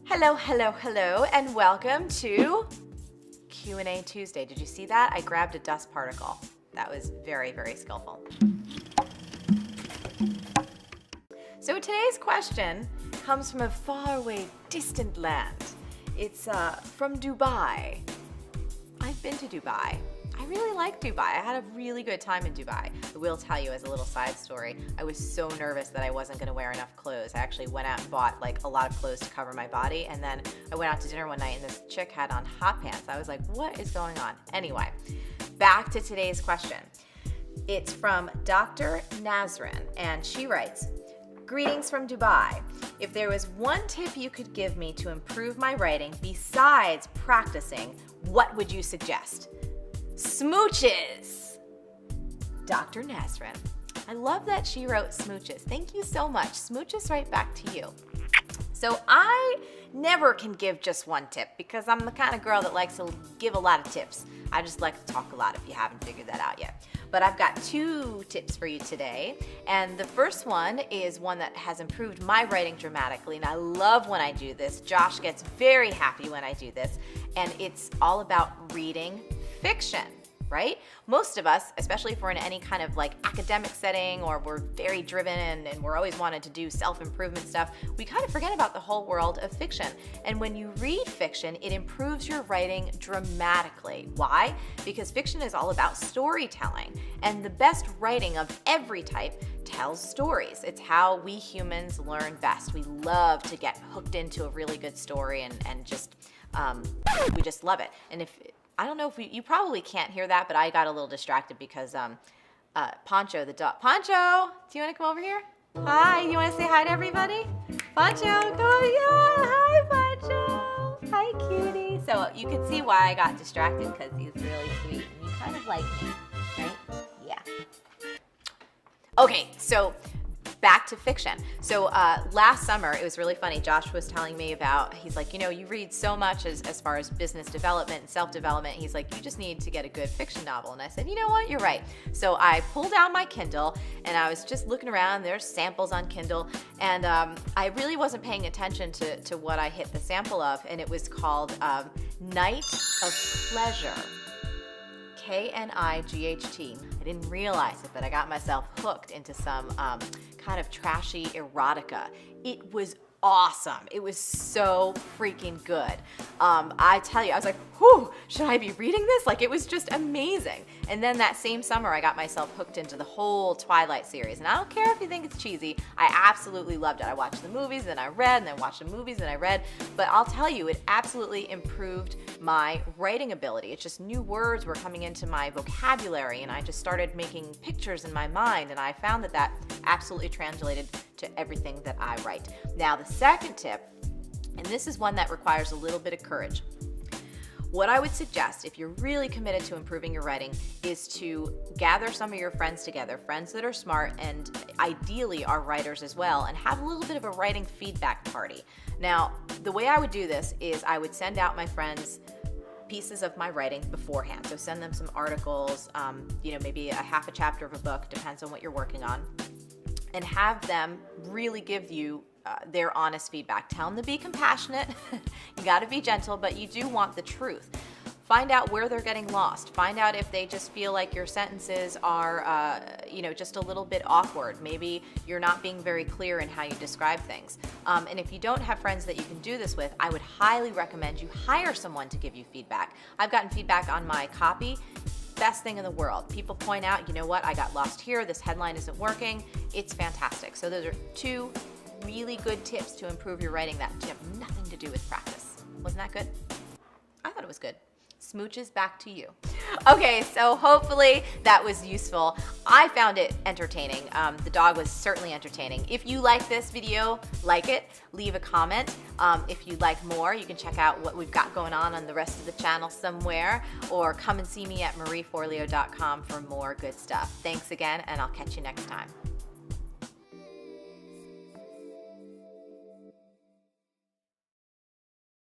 Hello, hello, hello, and welcome to Q&A Tuesday. Did you see that? I grabbed a dust particle. That was very, very skillful. So today's question comes from a faraway, distant land. It's from Dubai. I've been to Dubai. I really like Dubai. I had a really good time in Dubai. I will tell you as a little side story, I was so nervous that I wasn't going to wear enough clothes. I actually went out and bought like a lot of clothes to cover my body, and then I went out to dinner one night and this chick had on hot pants. I was like, what is going on? Anyway, back to today's question. It's from Dr. Nazrin, and she writes, "Greetings from Dubai. If there was one tip you could give me to improve my writing besides practicing, what would you suggest?" Smooches. Dr. Nazrin. I love that she wrote smooches. Thank you so much. Smooches right back to you. So I never can give just one tip because I'm the kind of girl that likes to give a lot of tips. I just like to talk a lot if you haven't figured that out yet. But I've got two tips for you today. And the first one is one that has improved my writing dramatically. And I love when I do this. Josh gets very happy when I do this. And it's all about reading fiction, right? Most of us, especially if we're in any kind of like academic setting or we're very driven and we're always wanting to do self-improvement stuff, we kind of forget about the whole world of fiction. And when you read fiction, it improves your writing dramatically. Why? Because fiction is all about storytelling, and the best writing of every type tells stories. It's how we humans learn best. We love to get hooked into a really good story and just, we just love it. And if I don't know if you probably can't hear that, but I got a little distracted because Poncho, the dog. Poncho, do you want to come over here? Hi, you want to say hi to everybody? Poncho, come over here. Hi, Poncho. Hi, cutie. So you can see why I got distracted because he's really sweet and you kind of like me, right? Yeah. Okay, so back to fiction. So last summer, it was really funny. Josh was telling me about, he's like, you know, you read so much as far as business development and self-development. He's like, you just need to get a good fiction novel. And I said, you know what, you're right. So I pulled out my Kindle and I was just looking around. There's samples on Kindle. And I really wasn't paying attention to what I hit the sample of. And it was called Night of Pleasure. K-N-I-G-H-T. I didn't realize it, but I got myself hooked into some kind of trashy erotica. It was awesome. It was so freaking good. I tell you, I was like, whew, should I be reading this? Like, it was just amazing. And then that same summer, I got myself hooked into the whole Twilight series. And I don't care if you think it's cheesy, I absolutely loved it. I watched the movies, then I read, and then watched the movies, and I read. But I'll tell you, it absolutely improved my writing ability. It's just new words were coming into my vocabulary, and I just started making pictures in my mind, and I found that absolutely translated to everything that I write. Now, the second tip, and this is one that requires a little bit of courage. What I would suggest, if you're really committed to improving your writing, is to gather some of your friends together, friends that are smart and ideally are writers as well, and have a little bit of a writing feedback party. Now, the way I would do this is I would send out my friends pieces of my writing beforehand. So send them some articles, maybe a half a chapter of a book, depends on what you're working on, and have them really give you their honest feedback. Tell them to be compassionate. You got to be gentle, but you do want the truth. Find out where they're getting lost. Find out if they just feel like your sentences are, just a little bit awkward. Maybe you're not being very clear in how you describe things. And if you don't have friends that you can do this with, I would highly recommend you hire someone to give you feedback. I've gotten feedback on my copy. Best thing in the world. People point out, you know what, I got lost here. This headline isn't working. It's fantastic. So those are two really good tips to improve your writing that have nothing to do with practice. Wasn't that good? I thought it was good. Smooches back to you. Okay, so hopefully that was useful. I found it entertaining. The dog was certainly entertaining. If you like this video, like it, leave a comment. If you'd like more, you can check out what we've got going on the rest of the channel somewhere, or come and see me at marieforleo.com for more good stuff. Thanks again, and I'll catch you next time.